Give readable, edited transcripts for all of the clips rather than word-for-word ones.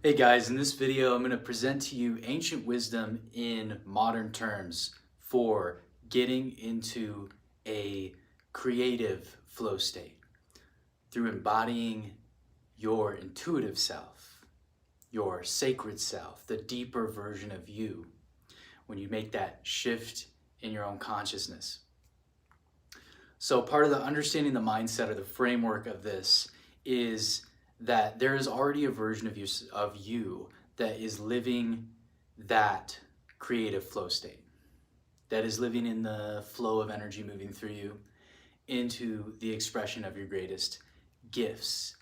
Hey guys, in this video I'm going to present to you ancient wisdom in modern terms for getting into a creative flow state through embodying your intuitive self, your sacred self, the deeper version of you when you make that shift in your own consciousness. So part of the understanding the mindset or the framework of this is that there is already a version of you that is living that creative flow state, that is living in the flow of energy moving through you into the expression of your greatest gifts.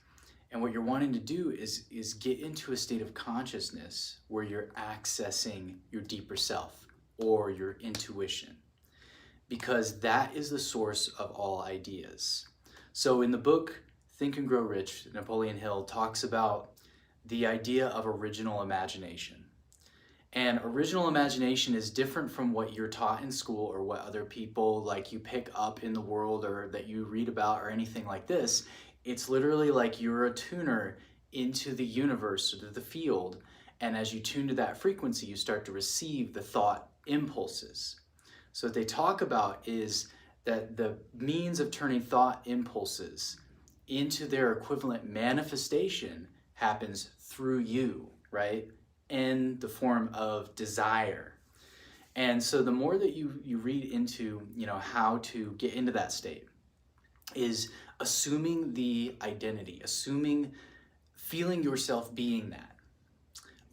And what you're wanting to do is get into a state of consciousness where you're accessing your deeper self or your intuition, because that is the source of all ideas. So in the book Think and Grow Rich, Napoleon Hill talks about the idea of original imagination. And original imagination is different from what you're taught in school or what other people like you pick up in the world or that you read about or anything like this. It's literally like you're a tuner into the universe or to the field. And as you tune to that frequency, you start to receive the thought impulses. So what they talk about is that the means of turning thought impulses into their equivalent manifestation happens through you, right? In the form of desire. And so the more that you read into, how to get into that state is assuming the identity, feeling yourself being that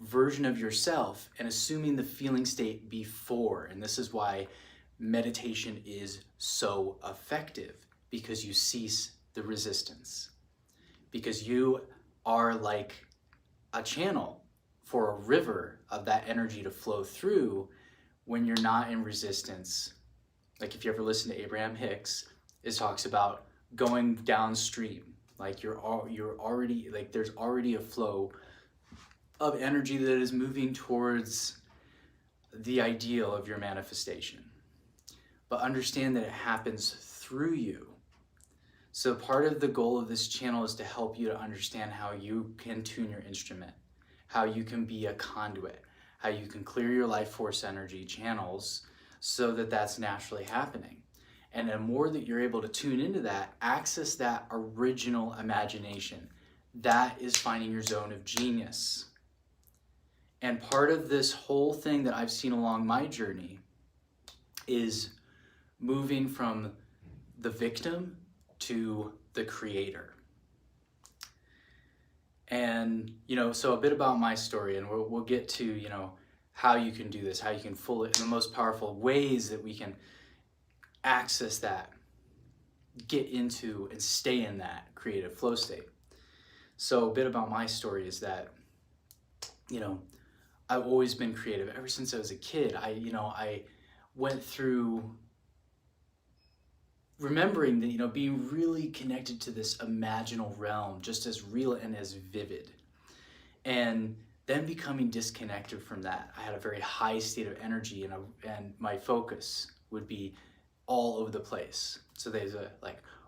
version of yourself and assuming the feeling state before. And this is why meditation is so effective, because you cease the resistance, because you are like a channel for a river of that energy to flow through when you're not in resistance. Like if you ever listen to Abraham Hicks, it talks about going downstream, like you're already, like there's already a flow of energy that is moving towards the ideal of your manifestation. But understand that it happens through you. So part of the goal of this channel is to help you to understand how you can tune your instrument, how you can be a conduit, how you can clear your life force energy channels so that that's naturally happening. And the more that you're able to tune into that, access that original imagination, that is finding your zone of genius. And part of this whole thing that I've seen along my journey is moving from the victim to the creator. And, so a bit about my story, and we'll get to, how you can do this, how you can fully, the most powerful ways that we can access that, get into and stay in that creative flow state. So a bit about my story is that, I've always been creative. Ever since I was a kid, I went through remembering that, being really connected to this imaginal realm, just as real and as vivid. And then becoming disconnected from that. I had a very high state of energy and my focus would be all over the place. So there's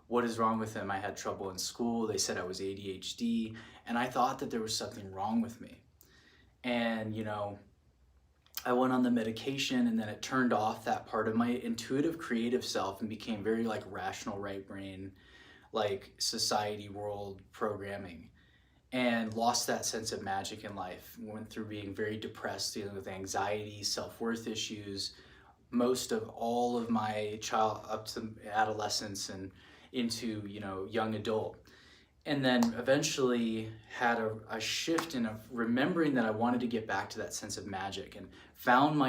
what is wrong with him? I had trouble in school. They said I was ADHD, and I thought that there was something wrong with me. And, I went on the medication, and then it turned off that part of my intuitive creative self and became very rational right brain, like society world programming, and lost that sense of magic in life. Went through being very depressed, dealing with anxiety, self-worth issues, most of all of my child up to adolescence and into, young adult. And then eventually had a shift in remembering that I wanted to get back to that sense of magic, and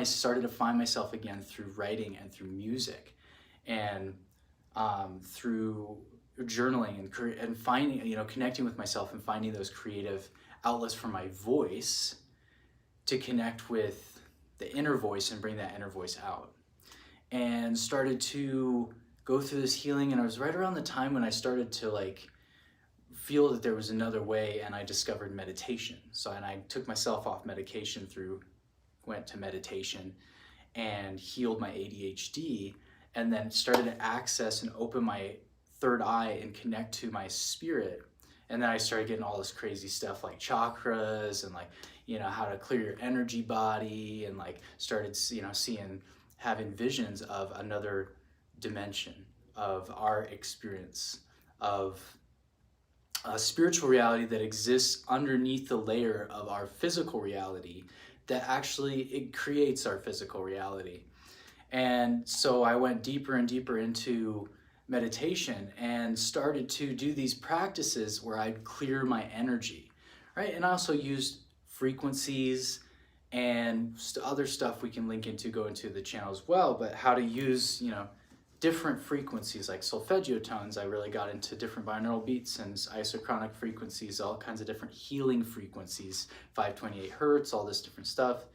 started to find myself again through writing and through music and through journaling and finding, connecting with myself and finding those creative outlets for my voice to connect with the inner voice and bring that inner voice out. And started to go through this healing, and I was right around the time when I started to feel that there was another way, and I discovered meditation. And I took myself off medication went to meditation and healed my ADHD, and then started to access and open my third eye and connect to my spirit And then I started getting all this crazy stuff like chakras and like, you know, how to clear your energy body, and like started, you know, having visions of another dimension of our experience of a spiritual reality that exists underneath the layer of our physical reality, that actually it creates our physical reality. And so I went deeper and deeper into meditation and started to do these practices where I'd clear my energy, right? And I also used frequencies and other stuff we can link into, go into the channel as well, but how to use, you know, different frequencies like solfeggio tones. I really got into different binaural beats and isochronic frequencies, all kinds of different healing frequencies, 528 hertz, all this different stuff,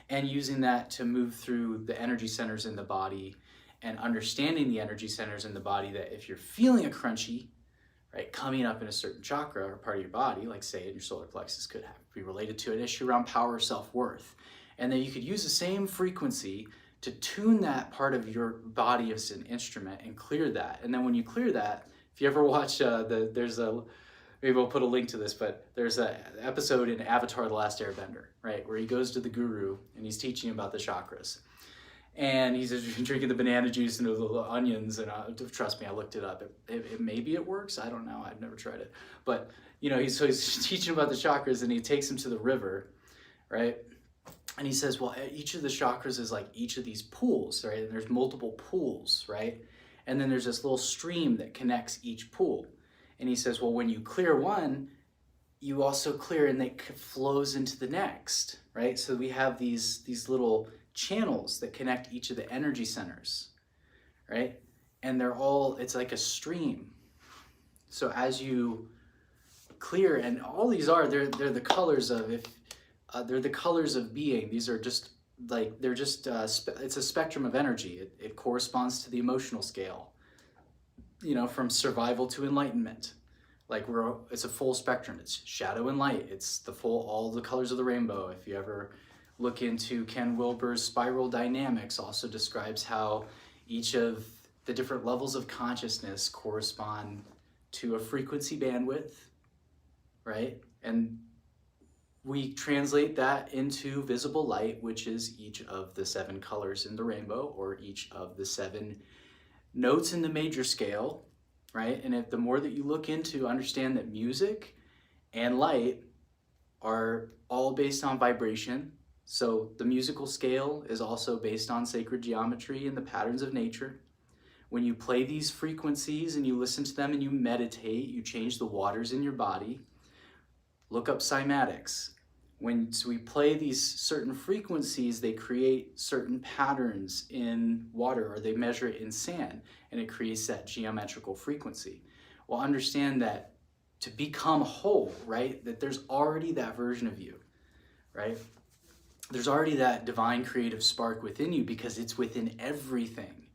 and using that to move through the energy centers in the body and understanding the energy centers in the body, that if you're feeling a crunchy, right, coming up in a certain chakra or part of your body, like say in your solar plexus, could be related to an issue around power or self-worth. And then you could use the same frequency to tune that part of your body as an instrument and clear that. And then when you clear that, if you ever watch maybe we'll put a link to this, but there's an episode in Avatar: The Last Airbender, right, where he goes to the guru and he's teaching about the chakras. And he's drinking the banana juice and the onions, and trust me, I looked it up. Maybe it works. I don't know. I've never tried it. But, you know, he's teaching about the chakras, and he takes him to the river, right? And he says, well, each of the chakras is like each of these pools, right? And there's multiple pools, right? And then there's this little stream that connects each pool. And he says, well, when you clear one, you also clear, and it flows into the next, right? So we have these little channels that connect each of the energy centers, right? And it's like a stream. So as you clear, and all these they're the colors of, they're the colors of being. These are just like, it's a spectrum of energy. It corresponds to the emotional scale, you know, from survival to enlightenment. Like it's a full spectrum. It's shadow and light. It's all the colors of the rainbow. If you ever look into Ken Wilber's Spiral Dynamics, also describes how each of the different levels of consciousness correspond to a frequency bandwidth, right? And we translate that into visible light, which is each of the 7 colors in the rainbow, or each of the 7 notes in the major scale, right? And the more that you look into, understand that music and light are all based on vibration. So the musical scale is also based on sacred geometry and the patterns of nature. When you play these frequencies and you listen to them and you meditate, you change the waters in your body. Look up cymatics. When we play these certain frequencies, they create certain patterns in water, or they measure it in sand, and it creates that geometrical frequency. Well, understand that to become whole, right, that there's already that version of you, right? There's already that divine creative spark within you, because it's within everything.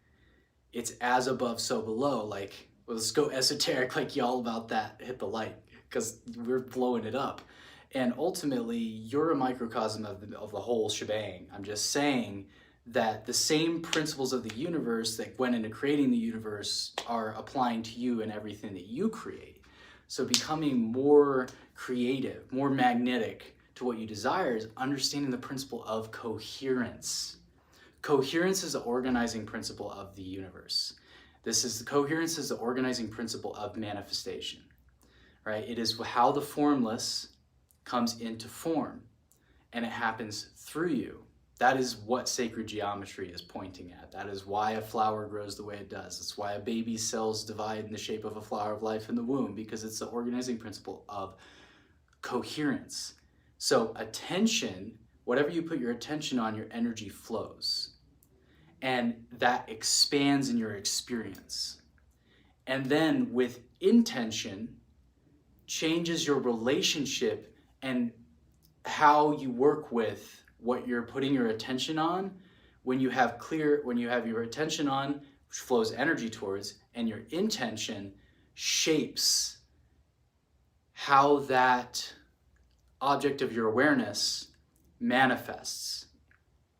It's as above, so below. Like, well, let's go esoteric like y'all about that, hit the light, because we're blowing it up. And ultimately, you're a microcosm of the whole shebang. I'm just saying that the same principles of the universe that went into creating the universe are applying to you and everything that you create. So becoming more creative, more magnetic to what you desire, is understanding the principle of coherence. Coherence is the organizing principle of the universe. Coherence is the organizing principle of manifestation, right? It is how the formless comes into form, and it happens through you. That is what sacred geometry is pointing at. That is why a flower grows the way it does. It's why a baby's cells divide in the shape of a flower of life in the womb, because it's the organizing principle of coherence. So attention, whatever you put your attention on, your energy flows. And that expands in your experience. And then with intention, changes your relationship and how you work with what you're putting your attention on. When you have your attention on, which flows energy towards, and your intention shapes how that object of your awareness manifests,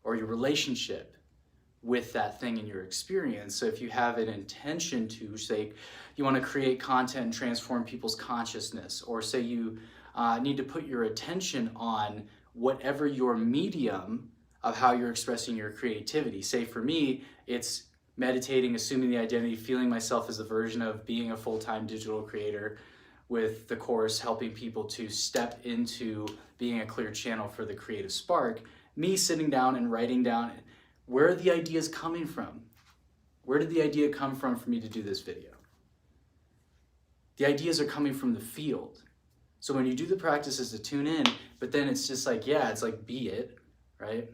or your relationship with that thing in your experience. So if you have an intention to, say, you want to create content and transform people's consciousness, or say you need to put your attention on whatever your medium of how you're expressing your creativity. Say for me, it's meditating, assuming the identity, feeling myself as a version of being a full-time digital creator, with the course helping people to step into being a clear channel for the creative spark. Me sitting down and writing down, where are the ideas coming from? Where did the idea come from for me to do this video? The ideas are coming from the field. So when you do the practices to tune in, but then it's just like, yeah, it's like, be it, right?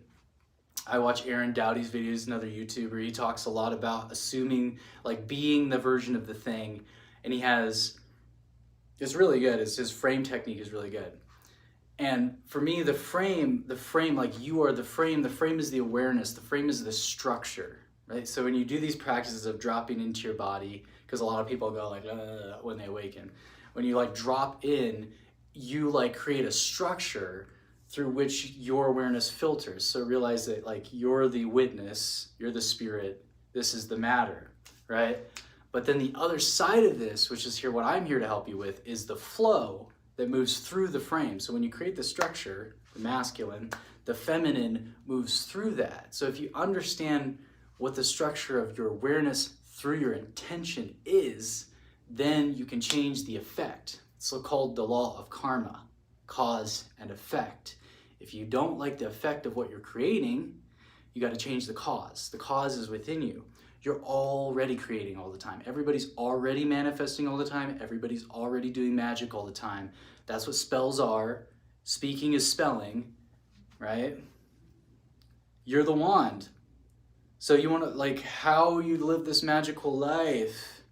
I watch Aaron Doughty's videos, another YouTuber. He talks a lot about assuming, like, being the version of the thing. And he has, it's really good. His frame technique is really good. And for me, the frame, like, you are the frame is the awareness, the frame is the structure, right? So when you do these practices of dropping into your body, because a lot of people go like, when they awaken, when you like drop in, you like create a structure through which your awareness filters. So realize that, like, you're the witness, you're the spirit, this is the matter, right? But then the other side of this, which is here, what I'm here to help you with, is the flow that moves through the frame. So when you create the structure, the masculine, the feminine moves through that. So if you understand what the structure of your awareness through your intention is, then you can change the effect. It's so called the law of karma, cause and effect. If you don't like the effect of what you're creating, you got to change the cause. The cause is within you. You're already creating all the time. Everybody's already manifesting all the time. Everybody's already doing magic all the time. That's what spells are. Speaking is spelling, right? You're the wand. So you want to, like, how you live this magical life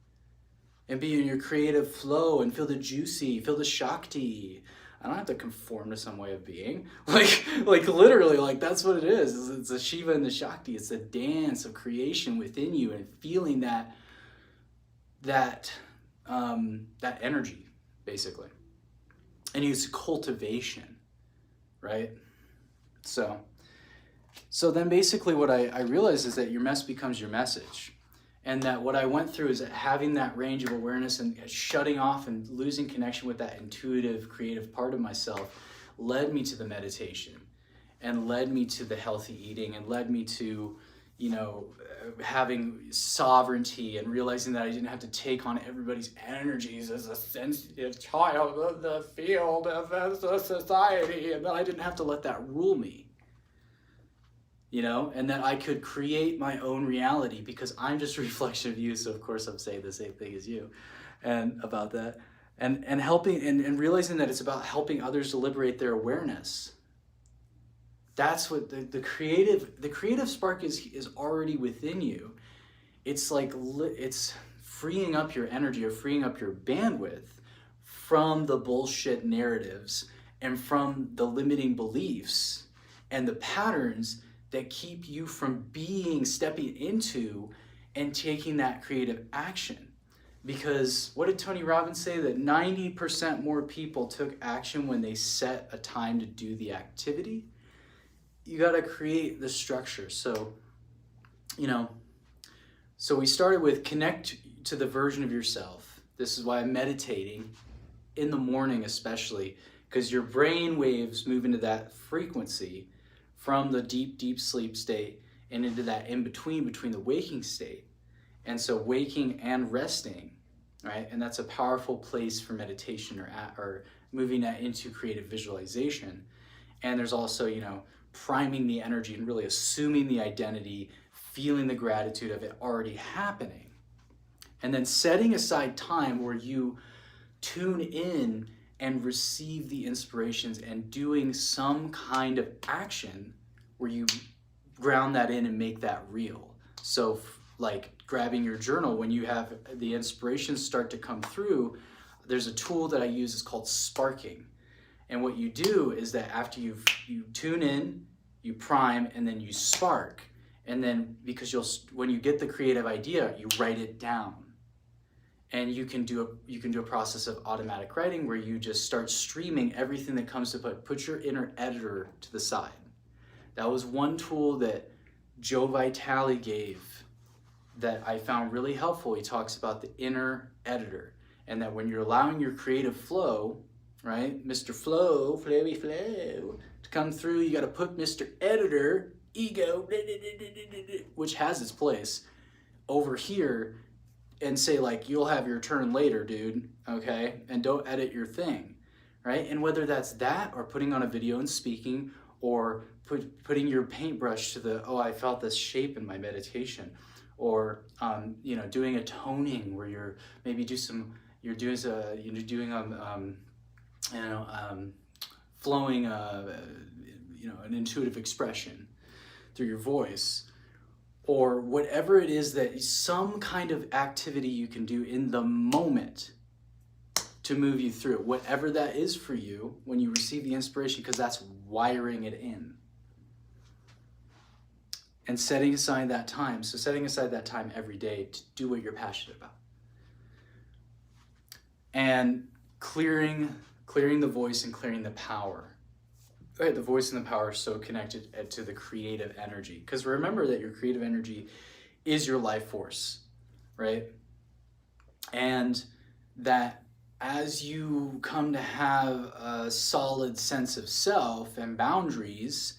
and be in your creative flow and feel the juicy, feel the Shakti. I don't have to conform to some way of being. Like literally, like, that's what it is. It's the Shiva and the Shakti. It's the dance of creation within you and feeling that energy, basically. And use cultivation, right? So then basically what I realized is that your mess becomes your message. And that what I went through is that having that range of awareness and shutting off and losing connection with that intuitive, creative part of myself led me to the meditation and led me to the healthy eating and led me to, you know, having sovereignty and realizing that I didn't have to take on everybody's energies as a sensitive child of the field of the society, and that I didn't have to let that rule me. You know, and that I could create my own reality because I'm just a reflection of you. So of course I'm saying the same thing as you and about that. And helping and realizing that it's about helping others to liberate their awareness. That's what the creative spark is already within you. It's like, it's freeing up your energy or freeing up your bandwidth from the bullshit narratives and from the limiting beliefs and the patterns that keep you from stepping into and taking that creative action. Because what did Tony Robbins say? That 90% more people took action when they set a time to do the activity. You got to create the structure. So, you know, so we started with connect to the version of yourself. This is why I'm meditating in the morning, especially, because your brain waves move into that frequency from the deep sleep state and into that between the waking state. And so waking and resting, right? And that's a powerful place for meditation or moving that into creative visualization. And there's also, you know, priming the energy and really assuming the identity, feeling the gratitude of it already happening. And then setting aside time where you tune in and receive the inspirations and doing some kind of action where you ground that in and make that real. So like grabbing your journal, when you have the inspirations start to come through, there's a tool that I use, it's called sparking. And what you do is that after you tune in, you prime, and then you spark. And then because when you get the creative idea, you write it down. And you can do a process of automatic writing where you just start streaming everything that comes to put your inner editor to the side. That was one tool that Joe Vitale gave that I found really helpful. He talks about the inner editor, and that when you're allowing your creative flow, right, Mr. Flow, flowy flow, to come through, you got to put Mr. Editor, ego, which has its place, over here, and say like, you'll have your turn later, dude, okay? And don't edit your thing, right? And whether that's that, or putting on a video and speaking, or putting your paintbrush to the, oh, I felt this shape in my meditation, or you know, doing a toning where you're maybe doing flowing you know, an intuitive expression through your voice, or whatever it is, that some kind of activity you can do in the moment to move you through it, whatever that is for you when you receive the inspiration, because that's wiring it in. And setting aside that time. So setting aside that time every day to do what you're passionate about. And clearing the voice and clearing the power. Right, the voice and the power are so connected to the creative energy. Because remember that your creative energy is your life force, right? And that as you come to have a solid sense of self and boundaries,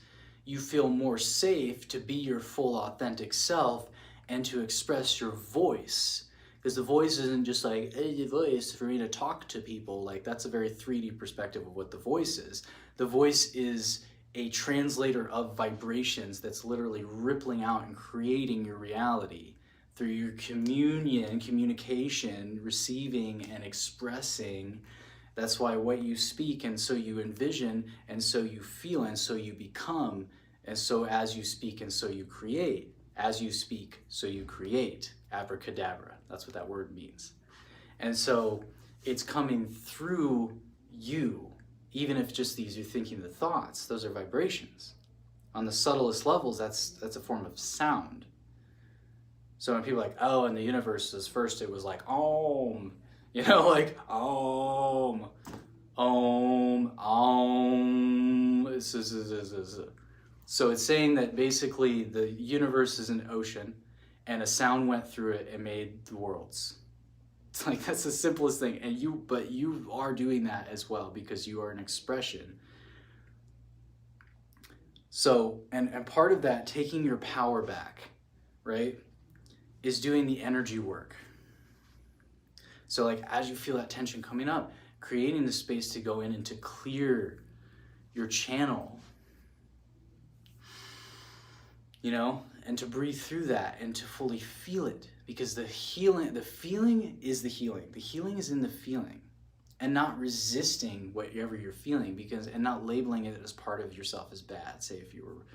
you feel more safe to be your full authentic self and to express your voice. Because the voice isn't just like, hey, the voice for me to talk to people. Like, that's a very 3D perspective of what the voice is. The voice is a translator of vibrations that's literally rippling out and creating your reality through your communication, receiving and expressing. That's why what you speak, and so you envision, and so you feel, and so you become, and so as you speak, and so you create. As you speak, so you create. Abracadabra, that's what that word means. And so it's coming through you, even if just these, you're thinking the thoughts, those are vibrations. On the subtlest levels, that's a form of sound. So when people are like, oh, in the universe was first, it was like, Om. You know, like, Om, Om, Om. So it's saying that basically the universe is an ocean and a sound went through it and made the worlds. It's like, that's the simplest thing. And but you are doing that as well, because you are an expression. So, and part of that, taking your power back, right, is doing the energy work. So like, as you feel that tension coming up, creating the space to go in and to clear your channel, you know, and to breathe through that and to fully feel it, because the feeling is the healing. The healing is in the feeling, and not resisting whatever you're feeling, and not labeling it as part of yourself as bad. Say if you were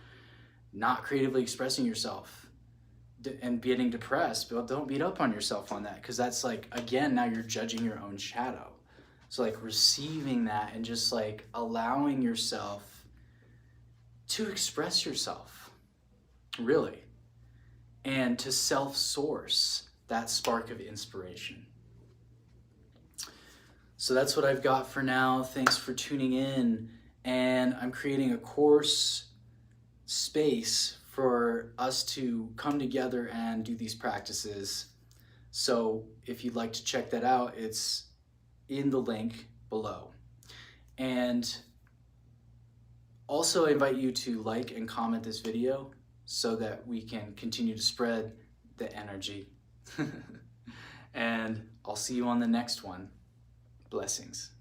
not creatively expressing yourself and getting depressed, but don't beat up on yourself on that, because that's like, again, now you're judging your own shadow. So like receiving that and just like allowing yourself to express yourself, really, and to self-source that spark of inspiration. So that's what I've got for now. Thanks for tuning in. And I'm creating a course space for us to come together and do these practices. So if you'd like to check that out, it's in the link below. And also I invite you to like and comment this video so that we can continue to spread the energy. And I'll see you on the next one. Blessings.